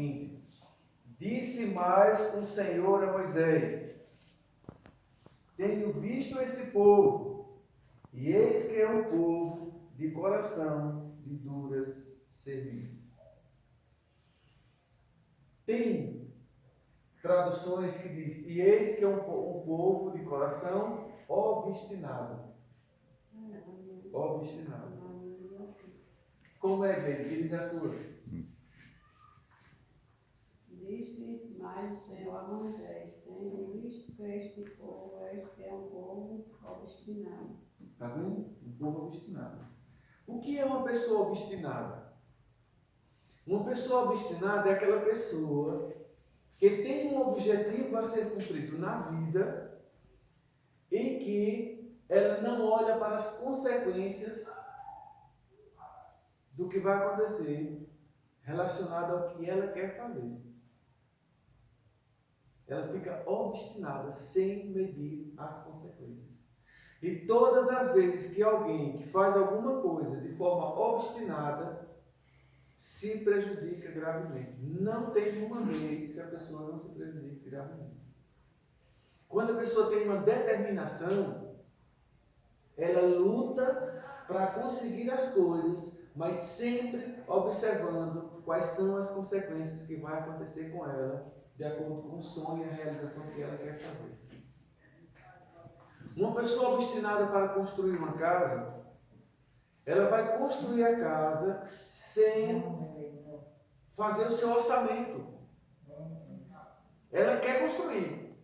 seguinte: disse mais o Senhor a Moisés: tenho visto esse povo, e eis que é um povo de coração de duras cerviz. Tem traduções que diz: e eis que é um povo de coração obstinado. Obstinado. Como é, Deus? Que diz a sua? Disse mais o Senhor a Moisés: tenho visto que este povo é um povo obstinado. Está vendo? Um povo obstinado. O que é uma pessoa obstinada? Uma pessoa obstinada é aquela pessoa que tem um objetivo a ser cumprido na vida e que ela não olha para as consequências do que vai acontecer relacionado ao que ela quer fazer. Ela fica obstinada sem medir as consequências. E todas as vezes que alguém que faz alguma coisa de forma obstinada se prejudica gravemente. Não tem uma vez que a pessoa não se prejudique gravemente. Quando a pessoa tem uma determinação, ela luta para conseguir as coisas, mas sempre observando quais são as consequências que vai acontecer com ela, de acordo com o sonho e a realização que ela quer fazer. Uma pessoa obstinada para construir uma casa, ela vai construir a casa sem fazer o seu orçamento. Ela quer construir.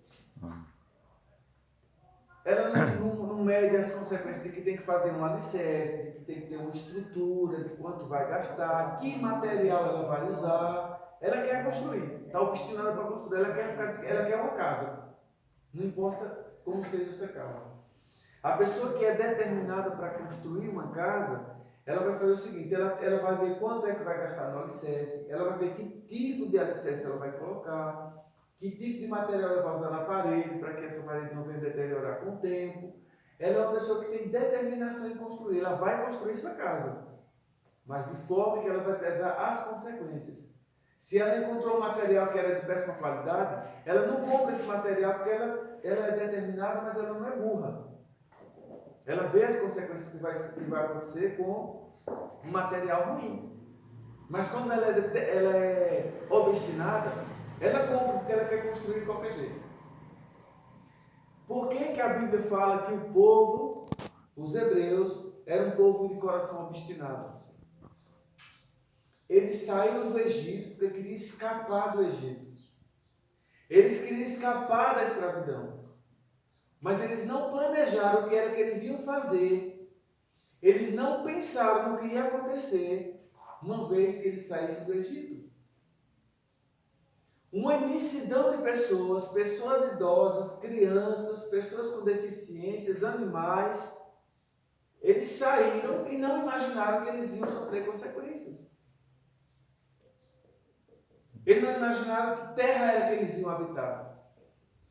Ela não mede as consequências de que tem que fazer um alicerce, de que tem que ter uma estrutura, de quanto vai gastar, que material ela vai usar. Ela quer construir. Está obstinada para construir. Ela quer uma casa. Não importa como seja essa casa. A pessoa que é determinada para construir uma casa, ela vai fazer o seguinte: ela vai ver quanto é que vai gastar no alicerce, ela vai ver que tipo de alicerce ela vai colocar, que tipo de material ela vai usar na parede, para que essa parede não venha deteriorar com o tempo. Ela é uma pessoa que tem determinação em construir, ela vai construir sua casa, mas de forma que ela vai pesar as consequências. Se ela encontrou um material que era de péssima qualidade, ela não compra esse material porque ela é determinada, mas ela não é burra. Ela vê as consequências que vai acontecer com um material ruim. Mas quando ela é obstinada, ela compra porque ela quer construir de qualquer jeito. Por que a Bíblia fala que o povo, os hebreus, era um povo de coração obstinado? Eles saíram do Egito porque queriam escapar do Egito. Eles queriam escapar da escravidão. Mas eles não planejaram o que era que eles iam fazer. Eles não pensaram no que ia acontecer uma vez que eles saíssem do Egito. Uma imensidão de pessoas, pessoas idosas, crianças, pessoas com deficiências, animais, eles saíram e não imaginaram que eles iam sofrer consequências. Eles não imaginaram que terra era que eles iam habitar.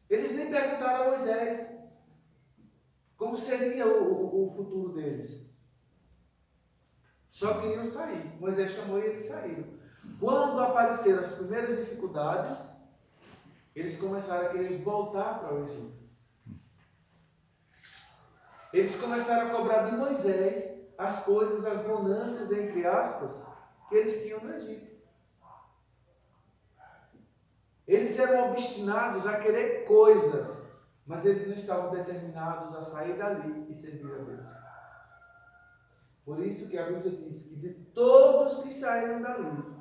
Eles nem perguntaram a Moisés como seria o futuro deles. Só queriam sair. Moisés chamou e eles saíram. Quando apareceram as primeiras dificuldades, eles começaram a querer voltar para o Egito. Eles começaram a cobrar de Moisés as coisas, as bonanças, entre aspas, que eles tinham no Egito. Eles eram obstinados a querer coisas, mas eles não estavam determinados a sair dali e servir a Deus. Por isso que a Bíblia diz que de todos que saíram dali,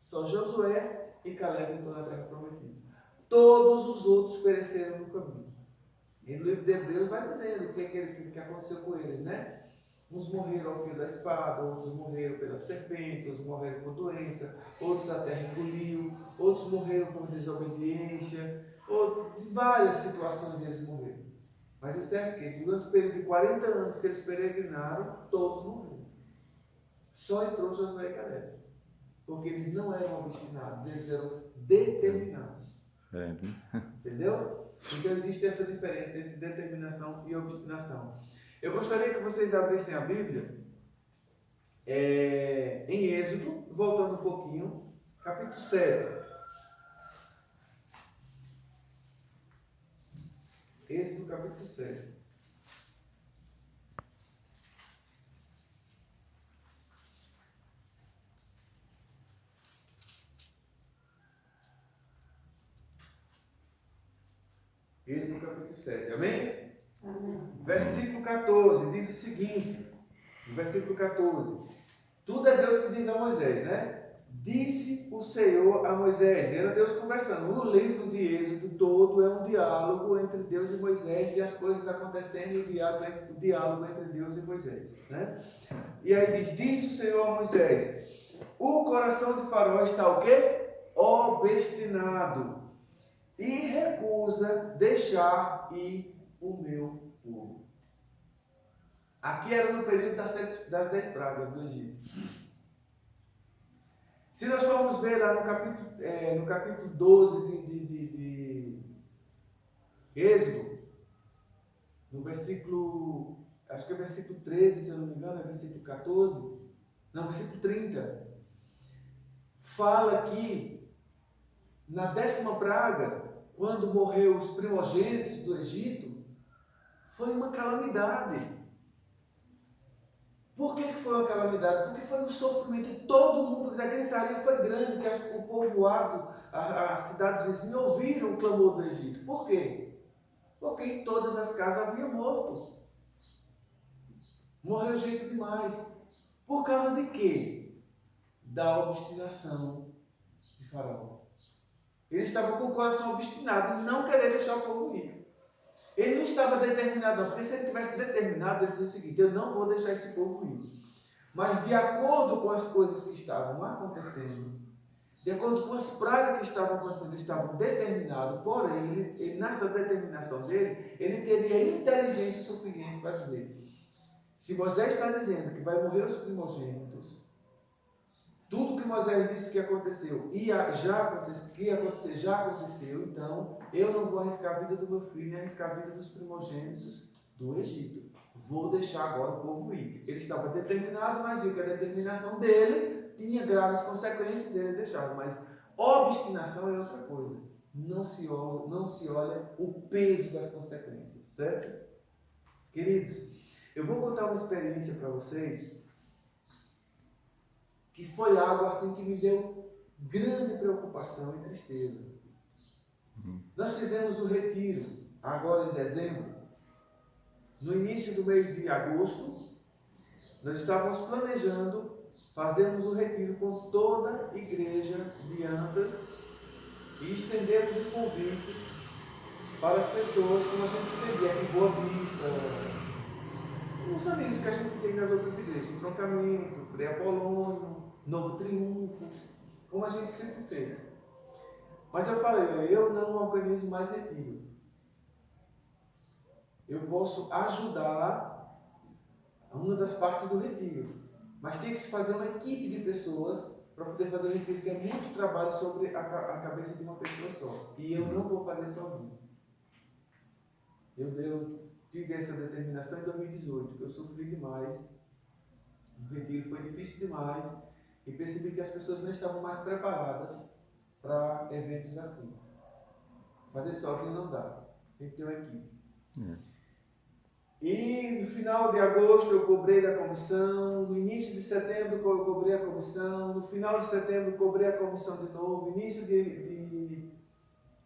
só Josué e Caleb entrou na terra prometida. Todos os outros pereceram no caminho. E no livro de Hebreus vai dizendo o que aconteceu com eles, né? Uns morreram ao fio da espada, outros morreram pela serpente, outros morreram por doença, outros a terra engoliu, outros morreram por desobediência, várias situações eles morreram. Mas é certo que durante o período de 40 anos que eles peregrinaram, todos morreram. Só entrou Josué e Caleb. Porque eles não eram obstinados, eles eram determinados. Entendeu? Então existe essa diferença entre determinação e obstinação. Eu gostaria que vocês abrissem a Bíblia em Êxodo, voltando um pouquinho, capítulo 7. Êxodo capítulo 7. Êxodo capítulo 7. Amém? Amém. Versículo 14 diz o seguinte. No versículo 14. Tudo é Deus que diz a Moisés, né? Disse o Senhor a Moisés. Era Deus conversando. O livro de Êxodo todo é um diálogo entre Deus e Moisés e as coisas acontecendo e o diálogo entre Deus e Moisés, né? E aí diz, disse o Senhor a Moisés, o coração de Faraó está o quê? Obstinado e recusa deixar ir o meu povo. Aqui era no período das 10 pragas do Egito. Se nós formos ver lá no capítulo 12 de Êxodo, no versículo, acho que é versículo 13, se eu não me engano, é versículo 14, não, versículo 30, fala que na 10ª praga, quando morreu os primogênitos do Egito, foi uma calamidade. Por que foi uma calamidade? Porque foi um sofrimento e todo mundo, a gritaria foi grande, que o povoado, as cidades vizinhas ouviram o clamor do Egito. Por quê? Porque em todas as casas havia morto. Morreu gente demais. Por causa de quê? Da obstinação de Faraó. Ele estava com o coração obstinado em não querer deixar o povo ir. Ele não estava determinado, não, porque se ele tivesse determinado, ele dizia o seguinte: eu não vou deixar esse povo ir. Mas de acordo com as coisas que estavam acontecendo, de acordo com as pragas que estavam acontecendo, estavam determinados, porém, ele, nessa determinação dele, ele teria inteligência suficiente para dizer: se Moisés está dizendo que vai morrer os primogênitos, tudo que Moisés disse que aconteceu, que ia acontecer, já aconteceu, então eu não vou arriscar a vida do meu filho, nem arriscar a vida dos primogênitos do Egito. Vou deixar agora o povo ir. Ele estava determinado, mas viu que a determinação dele tinha graves consequências, ele deixava. Mas obstinação é outra coisa. Não se olha o peso das consequências, certo? Queridos, eu vou contar uma experiência para vocês que foi algo assim que me deu grande preocupação e tristeza. Nós fizemos o retiro, agora em dezembro. No início do mês de agosto, nós estávamos planejando fazermos o retiro com toda a igreja de Antas e estendermos o convite para as pessoas, como a gente estendia aqui em Boa Vista, os amigos que a gente tem nas outras igrejas, Entroncamento, Frei Apolônio, Novo Triunfo, como a gente sempre fez. Mas eu falei, eu não organizo mais retiro. Eu posso ajudar a uma das partes do retiro, mas tem que se fazer uma equipe de pessoas para poder fazer o retiro, que é muito trabalho sobre a cabeça de uma pessoa só. E eu não vou fazer sozinho. Eu tive essa determinação em 2018, que eu sofri demais. O retiro foi difícil demais. E percebi que as pessoas não estavam mais preparadas para eventos assim. Fazer sozinho não dá. Tem que ter uma equipe. E no final de agosto eu cobrei da comissão. No início de setembro eu cobrei a comissão. No final de setembro eu cobrei a comissão de novo. Início de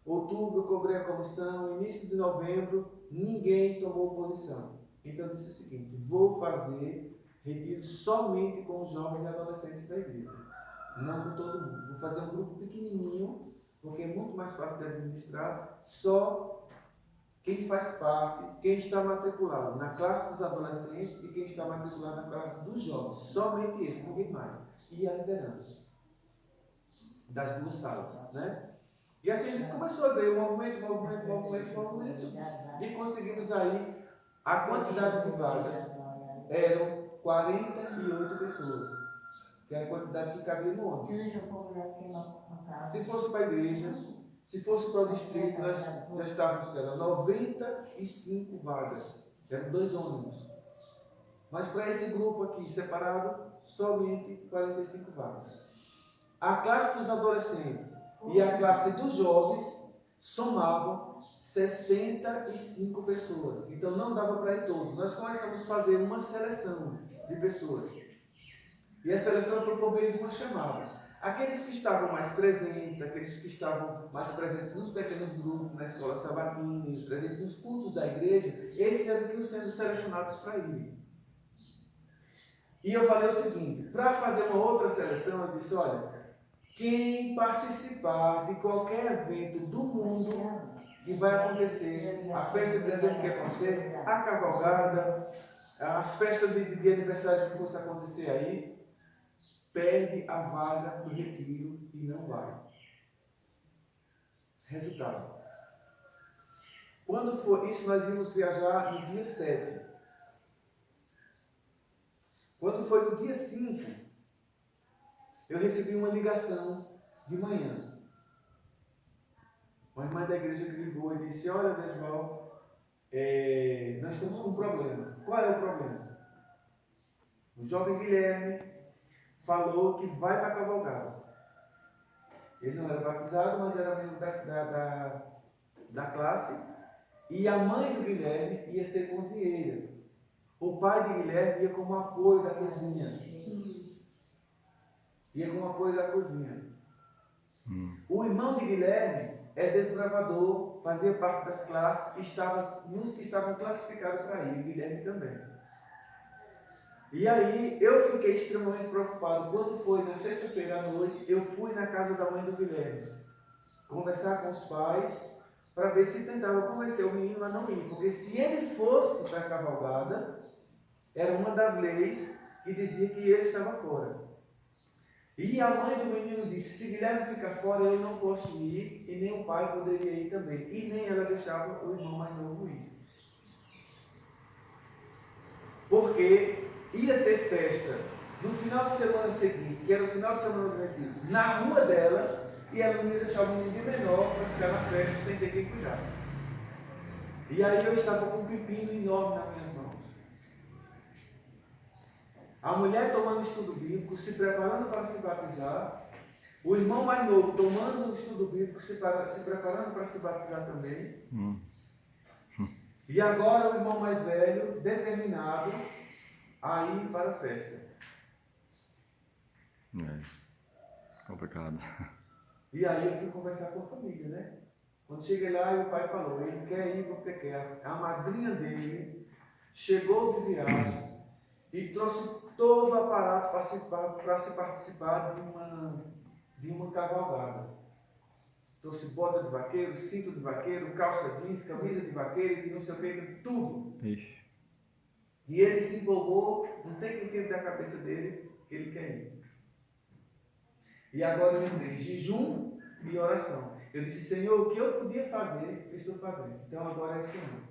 outubro eu cobrei a comissão. Início de novembro ninguém tomou posição. Então eu disse o seguinte: vou fazer retiro somente com os jovens e adolescentes da igreja, não com todo mundo. Vou fazer um grupo pequenininho, porque é muito mais fácil de administrar, só quem faz parte, quem está matriculado na classe dos adolescentes e quem está matriculado na classe dos jovens, somente esse, ninguém mais. E a liderança das duas salas, né? E assim a gente começou a ver o movimento, e conseguimos aí a quantidade de vagas eram 48 pessoas, que era a quantidade que cabia no ônibus. Se fosse para a igreja, se fosse para o distrito, nós já estávamos esperando 95 vagas, eram 2 ônibus. Mas para esse grupo aqui separado, somente 45 vagas. A classe dos adolescentes e a classe dos jovens somavam 65 pessoas. Então não dava para ir todos. Nós começamos a fazer uma seleção de pessoas. E a seleção foi por meio de uma chamada. Aqueles que estavam mais presentes, aqueles que estavam mais presentes nos pequenos grupos, na escola sabatina, presentes nos cultos da igreja, esses eram que iam sendo selecionados para ir. E eu falei o seguinte, para fazer uma outra seleção, eu disse, olha, quem participar de qualquer evento do mundo que vai acontecer, a festa de dezembro que ia acontecer, a cavalgada, as festas de aniversário que fosse acontecer aí, perde a vaga do retiro e não vai. Resultado. Quando for isso, nós íamos viajar no dia 7. Quando foi no dia 5, eu recebi uma ligação de manhã. Uma irmã da igreja que ligou e disse, olha, Desval, nós estamos com um problema. Qual é o problema? O jovem Guilherme falou que vai para a cavalgada. Ele não era batizado, mas era membro da classe. E a mãe do Guilherme ia ser cozinheira. O pai de Guilherme ia como apoio da cozinha. Ia como apoio da cozinha. O irmão de Guilherme é desbravador, fazia parte das classes, nos que estavam classificados para ir. O Guilherme também. E aí eu fiquei extremamente preocupado. Quando foi na sexta-feira à noite, eu fui na casa da mãe do Guilherme conversar com os pais para ver se tentava convencer o menino a não ir. Porque se ele fosse para a cavalgada, era uma das leis que dizia que ele estava fora. E a mãe do menino disse, se Guilherme ficar fora, eu não posso ir, e nem o pai poderia ir também. E nem ela deixava o irmão mais novo ir. Porque ia ter festa no final de semana seguinte, que era o final de semana do retiro, na rua dela, e ela não ia deixar o menino de menor para ficar na festa sem ter quem cuidasse. E aí eu estava com um pepino enorme nas minhas mãos. A mulher tomando estudo bíblico, se preparando para se batizar, o irmão mais novo tomando o estudo bíblico, se preparando para se batizar também. E agora o irmão mais velho, determinado a ir para a festa. Complicado. E aí eu fui conversar com a família, né? Quando cheguei lá, o pai falou, ele quer ir porque quer. A madrinha dele chegou de viagem e trouxe todo o aparato para se participar de uma cavalgada. Trouxe bota de vaqueiro, cinto de vaqueiro, calça jeans, camisa de vaqueiro, e não sei o que, tudo. Ixi. E ele se empolgou, não tem quem tire da cabeça dele que ele quer ir. E agora eu lembrei, jejum e oração. Eu disse, Senhor, o que eu podia fazer, eu estou fazendo. Então agora é o Senhor.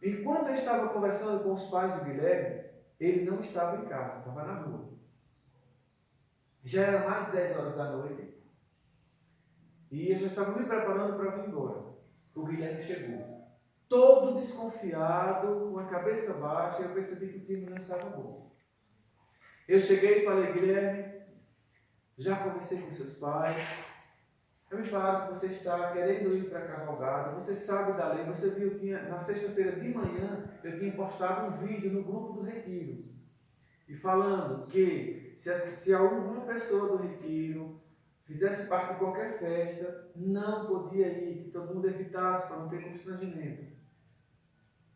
Enquanto eu estava conversando com os pais do Guilherme, ele não estava em casa, estava na rua. Já era mais de 10 horas da noite. E eu já estava me preparando para vir embora. O Guilherme chegou. Todo desconfiado, com a cabeça baixa, eu percebi que o time não estava bom. Eu cheguei e falei, Guilherme, já conversei com seus pais. Eu me falaram que você está querendo ir para a cavalgada, você sabe da lei, você viu que na sexta-feira de manhã eu tinha postado um vídeo no grupo do retiro. E falando que se alguma pessoa do retiro fizesse parte de qualquer festa, não podia ir, que todo mundo evitasse para não ter constrangimento.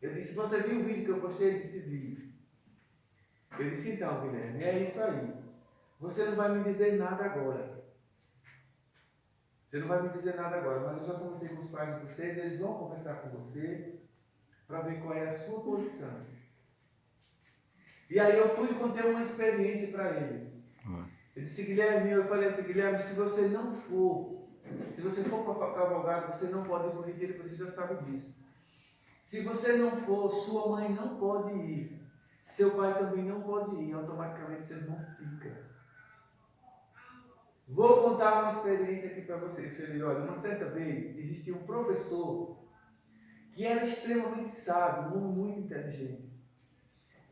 Eu disse, você viu o vídeo que eu postei? Ele disse, vi. Eu disse, então, Guilherme, é isso aí. Você não vai me dizer nada agora. Você não vai me dizer nada agora, mas eu já conversei com os pais de vocês, eles vão conversar com você para ver qual é a sua posição. E aí eu fui e contei uma experiência para ele. Eu disse, Guilherme, eu falei assim, Guilherme, se você for para a cavalgada, você não pode ir para o retiro, você já sabe disso. Se você não for, sua mãe não pode ir. Seu pai também não pode ir, automaticamente você não fica. Vou contar uma experiência aqui para vocês. Eu falei, olha, uma certa vez existia um professor que era extremamente sábio, um homem muito inteligente.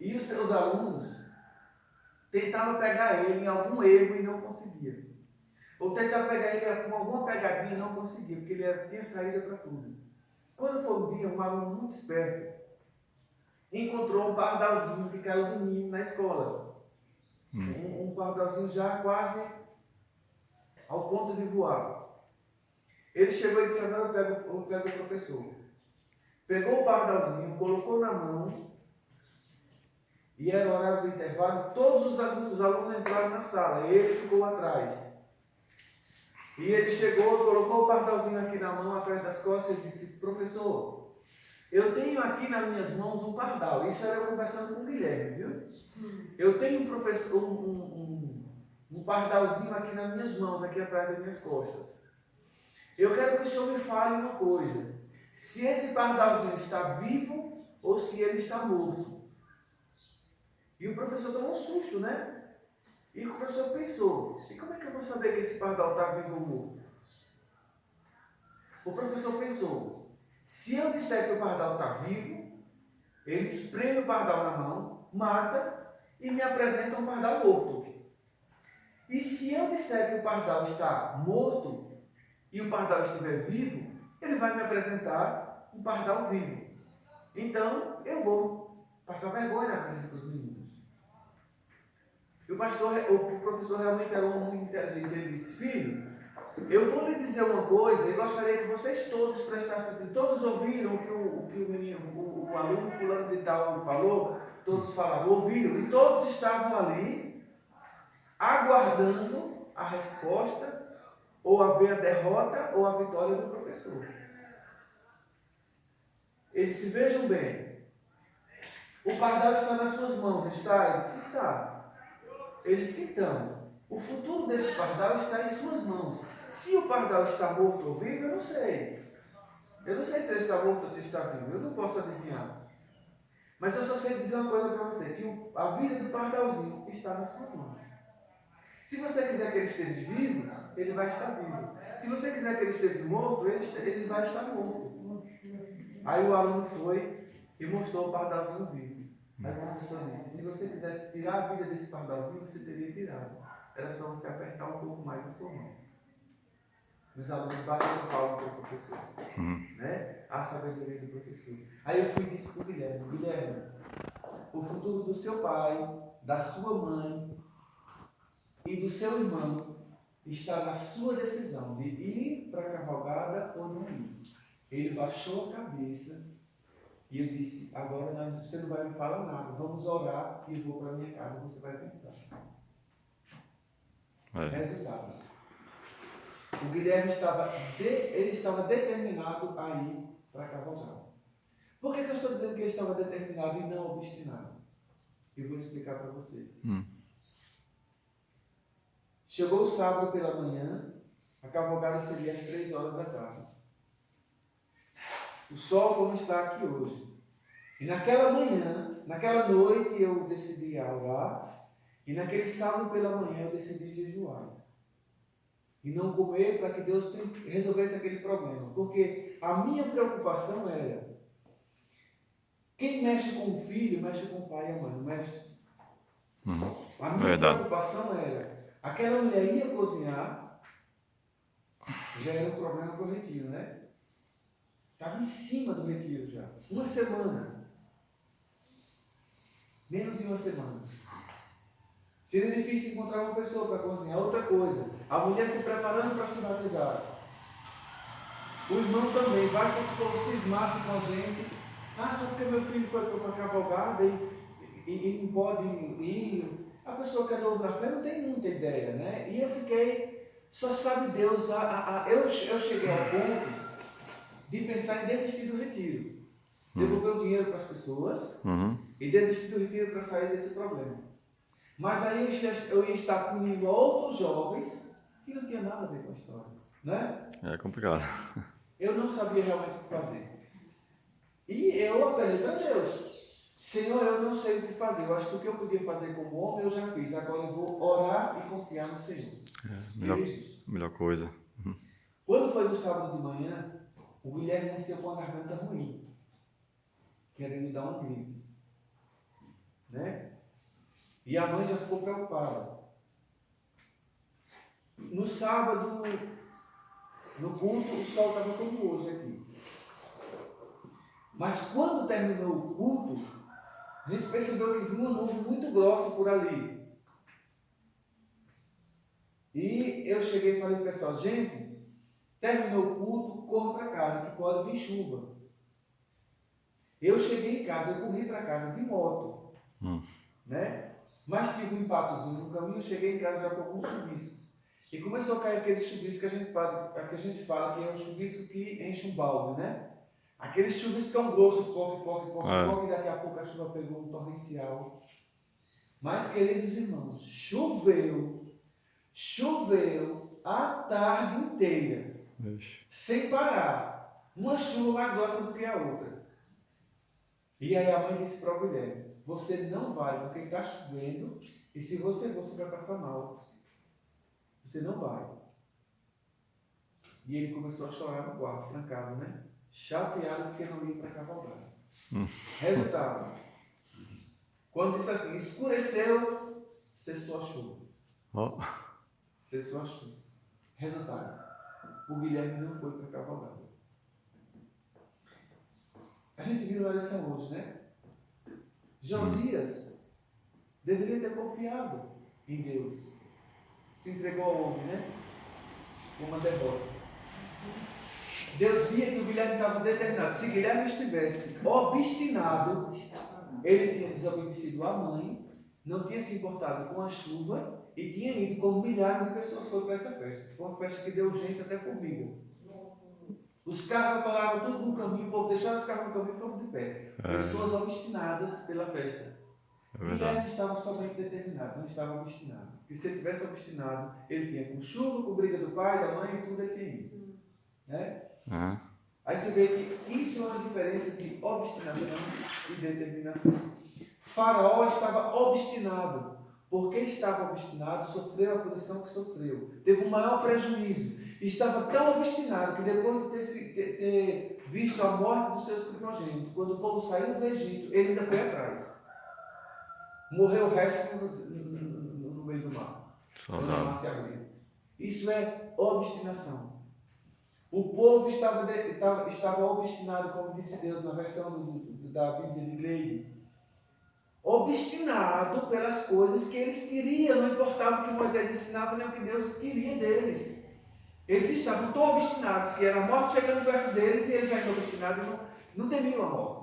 E os seus alunos tentava pegar ele em algum erro e não conseguia. Ou tentava pegar ele com alguma pegadinha e não conseguia, porque ele tinha saída para tudo. Quando foi um dia, um aluno muito esperto encontrou um pardalzinho que caiu do ninho na escola. Um pardalzinho já quase ao ponto de voar. Ele chegou e disse: agora eu pego o professor. Pegou o pardalzinho, colocou na mão, e era o horário do intervalo. Todos os alunos entraram na sala, e ele ficou atrás. E ele chegou, colocou o pardalzinho aqui na mão, atrás das costas, e disse: professor, eu tenho aqui nas minhas mãos um pardal. Isso era eu conversando com o Guilherme, viu? Eu tenho um pardalzinho aqui nas minhas mãos, aqui atrás das minhas costas. Eu quero que o senhor me fale uma coisa. Se esse pardalzinho está vivo ou se ele está morto. E o professor tomou um susto, né? E o professor pensou: e como é que eu vou saber que esse pardal está vivo ou morto? O professor pensou: se eu disser que o pardal está vivo, ele espreme o pardal na mão, mata e me apresenta um pardal morto. E se eu disser que o pardal está morto e o pardal estiver vivo, ele vai me apresentar um pardal vivo. Então eu vou passar vergonha na presença dos meninos. E o professor realmente era um homem muito inteligente. Ele disse: filho, eu vou lhe dizer uma coisa e gostaria que vocês todos prestassem atenção. Todos ouviram o que o menino, o aluno fulano de tal falou? Todos falaram, ouviram. E todos estavam ali aguardando a resposta, ou a ver a derrota ou a vitória do professor. Eles se vejam bem. O pardal está nas suas mãos, está? Ele disse: está. Eles se então. O futuro desse pardal está em suas mãos. Se o pardal está morto ou vivo, eu não sei. Eu não sei se ele está morto ou se está vivo. Eu não posso adivinhar. Mas eu só sei dizer uma coisa para você: que a vida do pardalzinho está nas suas mãos. Se você quiser que ele esteja vivo, ele vai estar vivo. Se você quiser que ele esteja morto, ele vai estar morto. Aí o aluno foi e mostrou o pardalzinho vivo. Aí o professor disse: se você quisesse tirar a vida desse pardalzinho, você teria tirado. Era só você apertar um pouco mais a sua mão. Os alunos bateram palma para o professor. Né? A sabedoria do professor. Aí eu fui e disse para o Guilherme: Guilherme, o futuro do seu pai, da sua mãe e do seu irmão está na sua decisão de ir para a cavalgada ou não ir. Ele baixou a cabeça e eu disse: agora você não vai me falar nada, vamos orar e eu vou para a minha casa, você vai pensar. Resultado: o Guilherme estava determinado a ir para a cavalgada. Por que eu estou dizendo que ele estava determinado e não obstinado? Eu vou explicar para vocês. Chegou o sábado pela manhã, a cavalgada seria às 3 horas da tarde. O sol como está aqui hoje. E naquela manhã, naquela noite eu decidi orar, e naquele sábado pela manhã eu decidi jejuar. E não comer para que Deus resolvesse aquele problema. Porque a minha preocupação era: quem mexe com o filho, mexe com o pai e a mãe, não mexe? A minha preocupação era: aquela mulher ia cozinhar, já era um problema para o retiro, né? Estava em cima do retiro já. Uma semana. Menos de uma semana. Seria difícil encontrar uma pessoa para cozinhar. Outra coisa, a mulher se preparando para se batizar. O irmão também. Vai que esse povo cismasse com a gente. Ah, só porque meu filho foi para uma cavalgada e não pode ir. A pessoa que é novo na fé não tem muita ideia, né? E eu fiquei, só sabe Deus, eu cheguei ao ponto de pensar em desistir do retiro. Devolver o dinheiro para as pessoas e desistir do retiro para sair desse problema. Mas aí eu ia estar punindo outros jovens que não tinha nada a ver com a história, né? É complicado. Eu não sabia realmente o que fazer. E eu apelei para Deus: Senhor, eu não sei o que fazer. Eu acho que o que eu podia fazer como homem eu já fiz. Agora eu vou orar e confiar no Senhor. Melhor coisa. Quando foi no sábado de manhã, o Guilherme nasceu com a garganta ruim, querendo dar um gripe, né? E a mãe já ficou preocupada. No sábado, no culto, o sol estava como hoje aqui. Mas quando terminou o culto, a gente percebeu que vinha uma nuvem muito grossa por ali. E eu cheguei e falei para o pessoal, gente, terminou o culto, corra para casa, que pode vir chuva. Eu cheguei em casa, eu corri para casa de moto, né? Mas tive um empatozinho no caminho, eu cheguei em casa já com alguns chuviscos. E começou a cair aquele chuvisco que a gente fala que é o chuvisco que enche um balde, né? Aquele chuviscão grosso, poque, e daqui a pouco a chuva pegou um torrencial. Mas, queridos irmãos, choveu a tarde inteira, sem parar. Uma chuva mais grossa do que a outra. E aí a mãe disse para o Guilherme, você não vai, porque está chovendo, e se você for, você vai passar mal. Você não vai. E ele começou a chorar no quarto, trancado, né? Chateado porque não ia para a cavalgada. Resultado. Quando disse assim, escureceu, cessou a chuva. Cessou a chuva. Resultado. O Guilherme não foi para a cavalgada. A gente viu na lição hoje, né? Josias deveria ter confiado em Deus. Se entregou ao homem, né? Como uma derrota. Deus via que o Guilherme estava determinado. Se Guilherme estivesse obstinado, ele tinha desobedecido à mãe, não tinha se importado com a chuva e tinha ido como milhares de pessoas foram para essa festa. Foi uma festa que deu gente até formiga. Os carros atolaram tudo no caminho, o povo deixaram os carros no caminho e foram de pé. Pessoas obstinadas pela festa. Guilherme estava somente determinado, não estava obstinado. Porque se ele tivesse obstinado, ele tinha com chuva, com briga do pai, da mãe e tudo ele tinha ido. Né? Aí você vê que isso é uma diferença de obstinação e determinação. Faraó estava obstinado. Porque estava obstinado, sofreu a punição que sofreu. Teve um maior prejuízo. E estava tão obstinado que depois de ter visto a morte dos seus primogênitos, quando o povo saiu do Egito, ele ainda foi atrás. Morreu o resto no meio do mar. Quando o mar se abriu. Isso é obstinação. O povo estava obstinado, como disse Deus na versão da Bíblia de Gleide. Obstinado pelas coisas que eles queriam, não importava o que Moisés ensinava, nem o que Deus queria deles. Eles estavam tão obstinados que era a morte chegando perto deles e eles ainda obstinados não temiam a morte.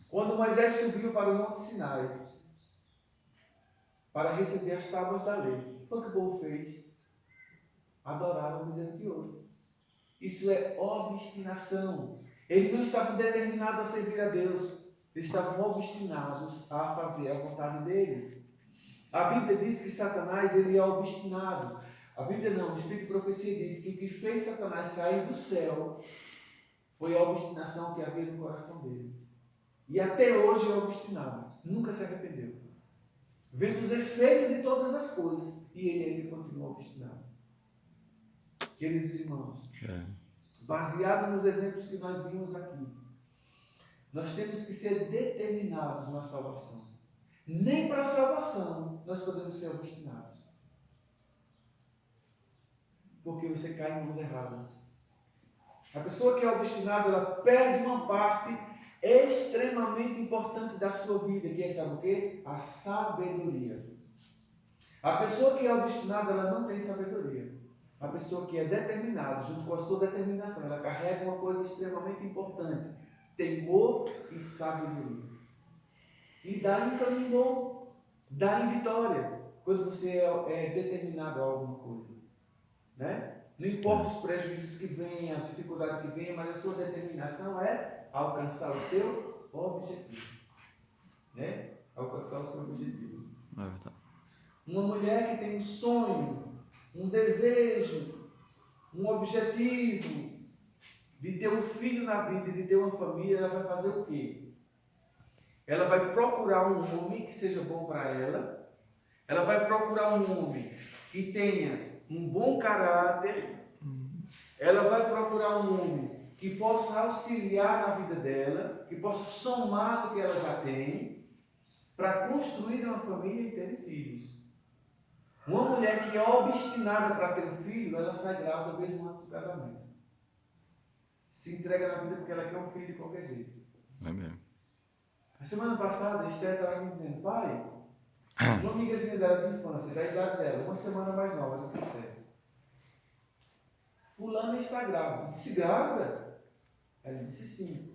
Quando Moisés subiu para o Monte Sinai para receber as tábuas da lei, foi o que o povo fez? Adoraram o bezerro de ouro. Isso é obstinação. Eles não estavam determinados a servir a Deus. Eles estavam obstinados a fazer a vontade deles. A Bíblia diz que Satanás ele é obstinado. A Bíblia não, o Espírito de Profecia diz que o que fez Satanás sair do céu foi a obstinação que havia no coração dele. E até hoje é obstinado. Nunca se arrependeu. Vendo os efeitos de todas as coisas e ele continua obstinado. Queridos irmãos, baseado nos exemplos que nós vimos aqui, nós temos que ser determinados na salvação. Nem para a salvação nós podemos ser obstinados. Porque você cai em mãos erradas. A pessoa que é obstinada, ela perde uma parte extremamente importante da sua vida, que é, sabe o quê? A sabedoria. A pessoa que é obstinada, ela não tem sabedoria. A pessoa que é determinada, junto com a sua determinação, ela carrega uma coisa extremamente importante: temor e sabedoria. E dá em caminho bom, dá em vitória, quando você é determinado a alguma coisa. Né? Não importa os prejuízos que venham, as dificuldades que venham, mas a sua determinação é alcançar o seu objetivo. Né? Alcançar o seu objetivo. Uma mulher que tem um sonho, um desejo, um objetivo de ter um filho na vida, de ter uma família, ela vai fazer o quê? Ela vai procurar um homem que seja bom para ela. Ela vai procurar um homem que tenha um bom caráter. Ela vai procurar um homem que possa auxiliar na vida dela, que possa somar no que ela já tem, para construir uma família e terem filhos. Uma mulher que é obstinada para ter um filho, ela sai grávida mesmo antes do casamento. Se entrega na vida porque ela quer um filho de qualquer jeito. É mesmo. A semana passada, a Esther estava me dizendo, pai, uma amigazinha dela de infância, da idade dela, uma semana mais nova do que a Esther. Fulana está grávida. Eu disse, grávida? Ela disse, sim.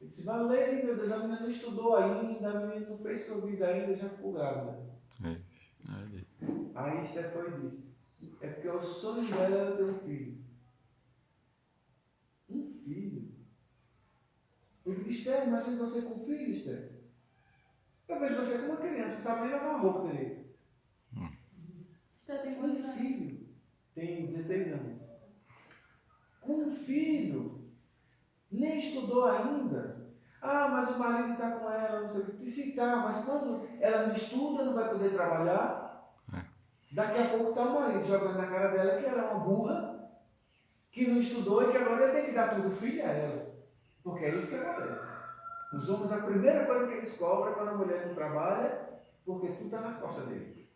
Eu disse, valeu, meu Deus, a menina não estudou ainda, a menina não fez sua vida ainda, já ficou grávida. Aí a Esther foi e disse, é porque o sonho dela era ter um filho. Um filho? Eu disse, Esther, imagina você com um filho, Esther. Eu vejo você como uma criança, sabe nem lavar uma roupa direito. Esther tem Um quantos anos? filho. Tem 16 anos. Com um filho. Nem estudou ainda. Ah, mas o marido está com ela, não sei o que. Disse, tá, mas quando ela não estuda, não vai poder trabalhar. Daqui a pouco está o marido jogando na cara dela que ela é uma burra, que não estudou e que agora ele tem que dar tudo filho a ela. Porque é isso que acontece. Os homens, a primeira coisa que eles cobram quando a mulher não trabalha, porque tudo está nas costas dele.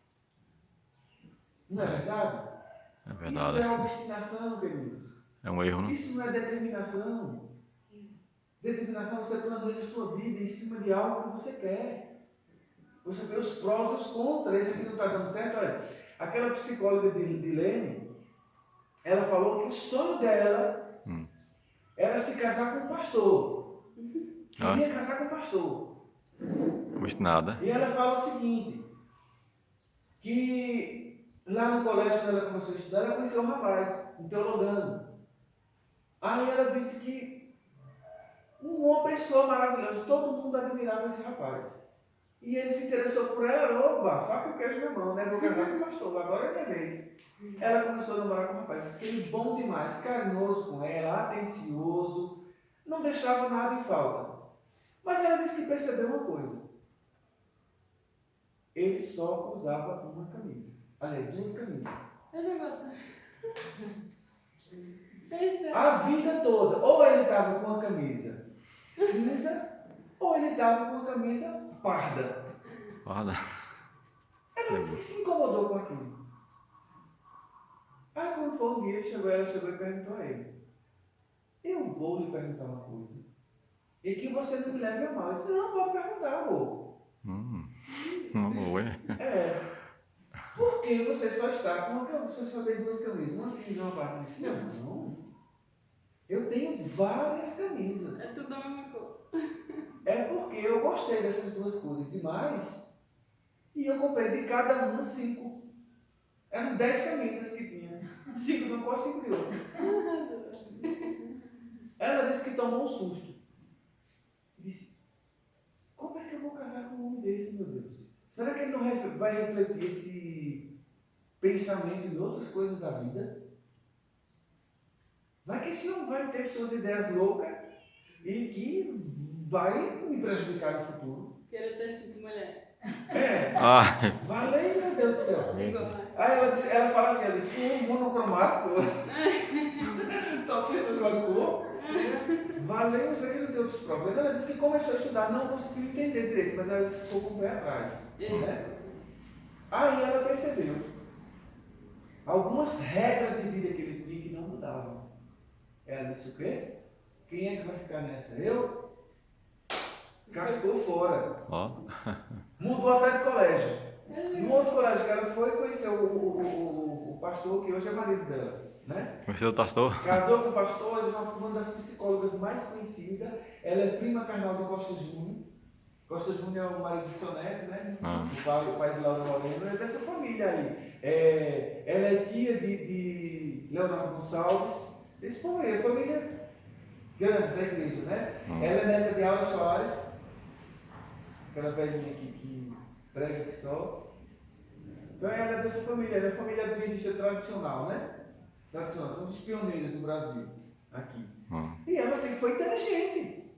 Não é verdade? É verdade. Isso é obstinação, queridos. É um erro, não? Isso não é determinação. Determinação, você planeja a sua vida em cima de algo que você quer. Você vê os prós e os contras. Esse aqui não está dando certo. Olha, aquela psicóloga de Lene, ela falou que o sonho dela era se casar com um pastor. Queria casar com um pastor. Custa nada. E ela fala o seguinte, que lá no colégio, quando ela começou a estudar, ela conheceu um rapaz, um teologano. Aí ela disse que uma pessoa maravilhosa, todo mundo admirava esse rapaz. E ele se interessou por ela, oba, faca o queijo na mão, né? Vou casar com o pastor, agora é minha vez. Ela começou a namorar com o rapaz, disse que ele bom demais, carinhoso com ela, atencioso, não deixava nada em falta. Mas ela disse que percebeu uma coisa. Ele só usava uma camisa. Aliás, duas camisas. Eu não gosto. A vida toda. Ou ele estava com uma camisa cinza, ou ele estava com uma camisa parda. Guarda. Ela disse que se incomodou com aquilo. Aí quando foi um dia, ela chegou e perguntou a ele. Eu vou lhe perguntar uma coisa. E que você não me leve a mal. Eu disse, não, pode perguntar, amor. Amor, é? Por que você só está com uma camisa? Você só tem duas camisas, uma cinza e uma parte. Eu disse, não. Eu tenho várias camisas. É tudo a mesma cor. É porque eu gostei dessas duas cores demais. E eu comprei de cada uma 5. Eram 10 camisas que tinha. 5 de uma cor, 5 de outra. Ela disse que tomou um susto. Disse, como é que eu vou casar com um homem desse, meu Deus? Será que ele não vai refletir esse pensamento em outras coisas da vida? Vai que esse homem vai ter suas ideias loucas e que vai me prejudicar no futuro. Quero ter sido mulher. Valeu, meu Deus do céu. Igual. Aí ela fala assim, ela disse, monocromático, só pensa numa cor. Valeu, isso aqui não tem outros problemas. Ela disse que começou a estudar, não conseguiu entender direito, mas ela disse que ficou com o pé atrás. Né? Aí ela percebeu algumas regras de vida que ele tinha que não mudavam. Ela disse o quê? Quem é que vai ficar nessa? Eu? Cascou fora. Mudou até de colégio. No outro colégio que ela foi, conheceu o pastor, que hoje é marido dela. Né? Conheceu o pastor? Casou com o pastor, é uma das psicólogas mais conhecidas. Ela é prima carnal de Costa Júnior. Costa Júnior é o marido de Sonete, né? O pai de Laura Moreno, é dessa família aí. Ela é tia de Leonardo Gonçalves. Esse povo aí, é família grande da igreja, né? Ela é neta de Aula Soares, aquela velhinha que prega aqui só. Então ela é dessa família, ela é família adventista tradicional, né? Tradicional, um dos pioneiros do Brasil, aqui. E ela foi inteligente.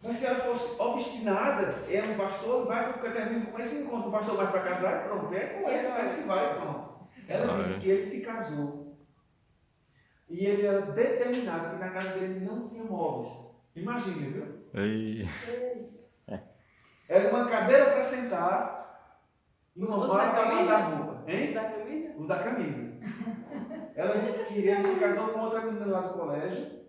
Mas se ela fosse obstinada, era um pastor, vai porque termina com esse encontro, o pastor mais para casar, pronto, é com esse cara que vai, pronto. Ela disse que ele se casou. E ele era determinado que na casa dele não tinha móveis. Imagine, viu? Era uma cadeira para sentar e uma mala para guardar roupa. Hein? Da camisa? O da camisa. Ela disse que ele se casou com outra menina lá do colégio,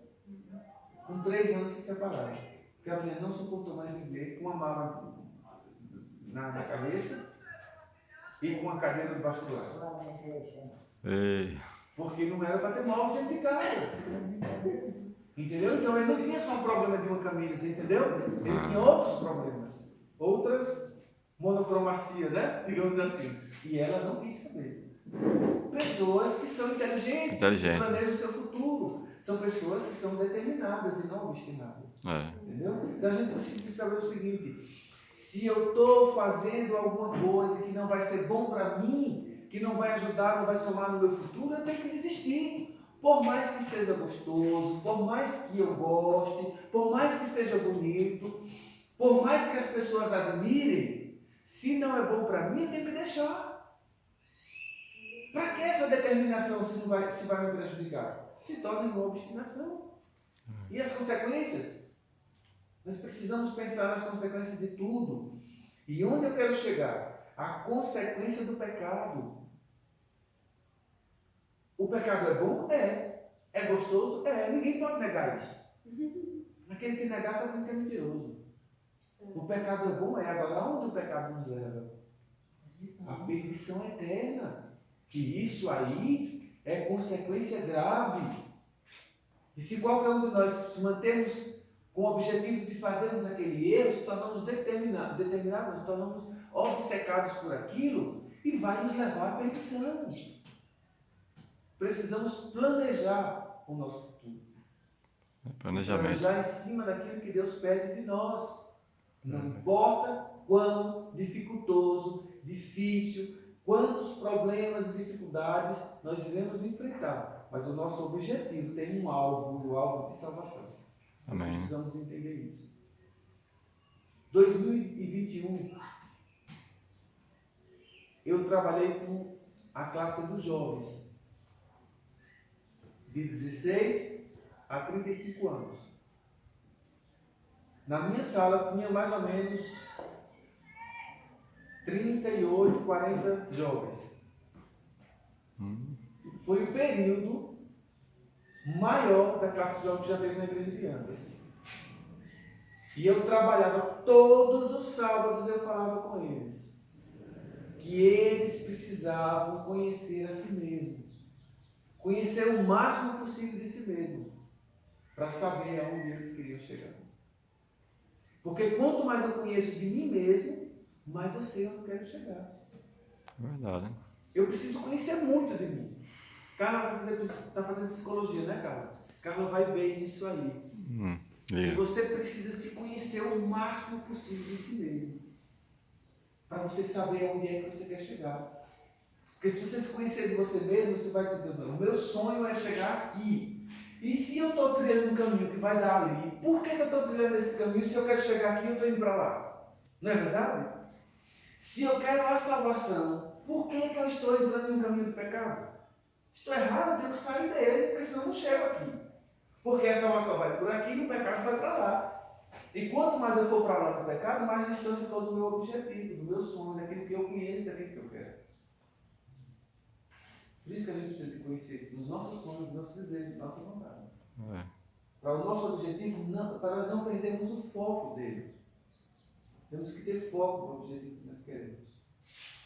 com 3 anos se separaram. Porque a menina não suportou mais viver com uma mala na cabeça e com a cadeira debaixo do braço. Ei. Porque não era para ter móvel dentro de casa. Entendeu? Então ele não tinha só um problema de uma camisa, entendeu? Ele tinha outros problemas. Outras monocromacia, né? Digamos assim. E ela não quis saber. Pessoas que são inteligentes, que planejam o seu futuro. São pessoas que são determinadas e não obstinadas. Entendeu? Então a gente precisa saber o seguinte: se eu estou fazendo alguma coisa que não vai ser bom para mim, que não vai ajudar, não vai somar no meu futuro, eu tenho que desistir. Por mais que seja gostoso, por mais que eu goste, por mais que seja bonito, por mais que as pessoas admirem, se não é bom para mim, eu tenho que deixar. Para que essa determinação se vai me prejudicar? Se torna uma obstinação. E as consequências? Nós precisamos pensar nas consequências de tudo. E onde eu quero chegar? A consequência do pecado. O pecado é bom? É. É gostoso? É. Ninguém pode negar isso. Aquele que negar está dizendo que é mentiroso. O pecado é bom? É. Agora, onde o pecado nos leva? A perdição eterna. Que isso aí é consequência grave. E se qualquer um de nós se mantemos com o objetivo de fazermos aquele erro, se tornamos determinados, nos tornamos obcecados por aquilo e vai nos levar à perdição. Precisamos planejar o nosso futuro. Planejamento. Planejar em cima daquilo que Deus pede de nós. Não importa quão dificultoso, difícil, quantos problemas e dificuldades nós iremos enfrentar. Mas o nosso objetivo tem um alvo, o alvo de salvação. Nós precisamos entender isso. 2021, eu trabalhei com a classe dos jovens, de 16 a 35 anos. Na minha sala tinha mais ou menos 38, 40 jovens. Foi o período maior da classe de jovens que já teve na igreja de Andes. E eu trabalhava todos os sábados, eu falava com eles que eles precisavam conhecer a si mesmos, conhecer o máximo possível de si mesmos, para saber aonde eles queriam chegar. Porque quanto mais eu conheço de mim mesmo, mais eu sei onde eu quero chegar. Verdade. Eu preciso conhecer muito de mim. Carla está fazendo psicologia, né, Carla? Carla vai ver isso aí. E você precisa se conhecer o máximo possível de si mesmo. Para você saber onde é que você quer chegar. Porque se você se conhecer de você mesmo, você vai dizer: o meu sonho é chegar aqui. E se eu estou trilhando um caminho que vai dar ali, por que eu estou trilhando esse caminho? Se eu quero chegar aqui, eu estou indo para lá. Não é verdade? Se eu quero a salvação, por que eu estou entrando em um caminho do pecado? Estou errado, eu tenho que sair dele, porque senão eu não chego aqui. Porque a salvação vai por aqui e o pecado vai para lá. E quanto mais eu for para lá do pecado, mais distante eu estou do meu objetivo, do meu sonho, daquilo que eu conheço, daquilo que eu quero. Por isso que a gente precisa de conhecer os nossos sonhos, os nossos desejos, nossa vontade. Para o nosso objetivo, para nós não perdermos o foco dele. Temos que ter foco no objetivo que nós queremos.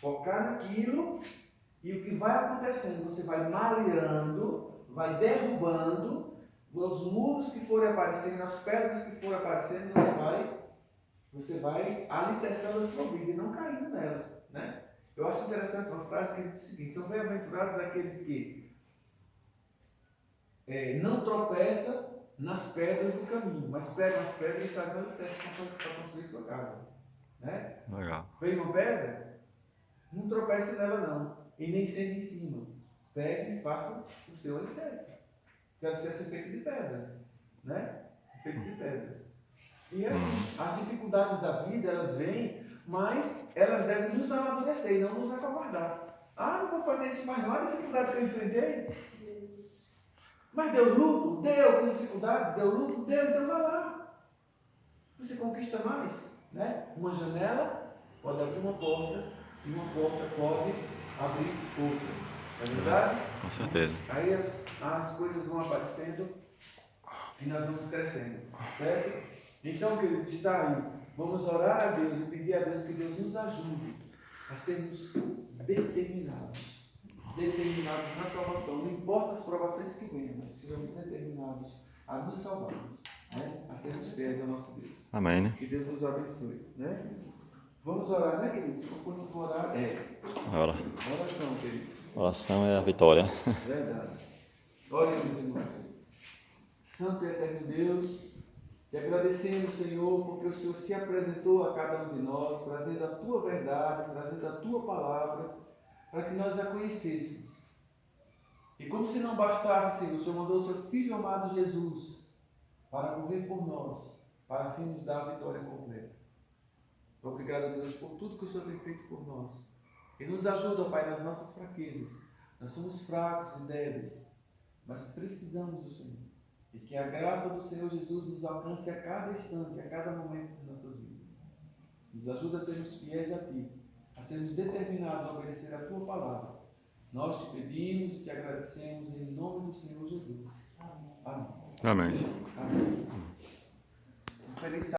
Focar naquilo e o que vai acontecendo, você vai maleando, vai derrubando os muros que forem aparecendo, as pedras que forem aparecendo, você vai alicerçando a sua vida e não caindo nelas, né? Eu acho interessante uma frase que diz o seguinte: são bem-aventurados aqueles que não tropeçam nas pedras do caminho, mas pegam as pedras e fazem alicerce para construir sua casa, né? Legal. Veio uma pedra, não tropece nela não, e nem sente em cima. Pegue e faça o seu alicerce. Que o alicerce é feito de pedras, né? Feito de pedras. E assim, as dificuldades da vida, elas vêm, mas elas devem nos amadurecer e não nos acovardar. Ah, não vou fazer isso mais não, a dificuldade que eu enfrentei. Mas deu luto? Deu com dificuldade, deu luto? Deu, então vai lá. Você conquista mais, Né? Uma janela pode abrir uma porta e uma porta pode abrir outra. É verdade? Com certeza. Aí as coisas vão aparecendo e nós vamos crescendo. Certo? Então, querido, está aí. Vamos orar a Deus e pedir a Deus que Deus nos ajude a sermos determinados. Determinados na salvação. Não importa as provações que venham, mas sejamos determinados a nos salvarmos. Né? A sermos fiéis ao nosso Deus. Amém, né? Que Deus nos abençoe. Né? Vamos orar, né, queridos? Quando for orar, Ora. oração, queridos. Oração é a vitória. Verdade. Oremos, irmãos. Santo e eterno Deus, te agradecemos, Senhor, porque o Senhor se apresentou a cada um de nós, trazendo a tua verdade, trazendo a tua palavra, para que nós a conhecêssemos. E como se não bastasse, Senhor, o Senhor mandou o seu Filho amado Jesus para morrer por nós, para assim nos dar a vitória completa. Obrigado, Deus, por tudo que o Senhor tem feito por nós. E nos ajuda, Pai, nas nossas fraquezas. Nós somos fracos e débeis, mas precisamos do Senhor. E que a graça do Senhor Jesus nos alcance a cada instante, a cada momento de nossas vidas. Nos ajuda a sermos fiéis a Ti, a sermos determinados a obedecer a Tua palavra. Nós te pedimos e te agradecemos em nome do Senhor Jesus. Amém. Amém. Amém. Feliz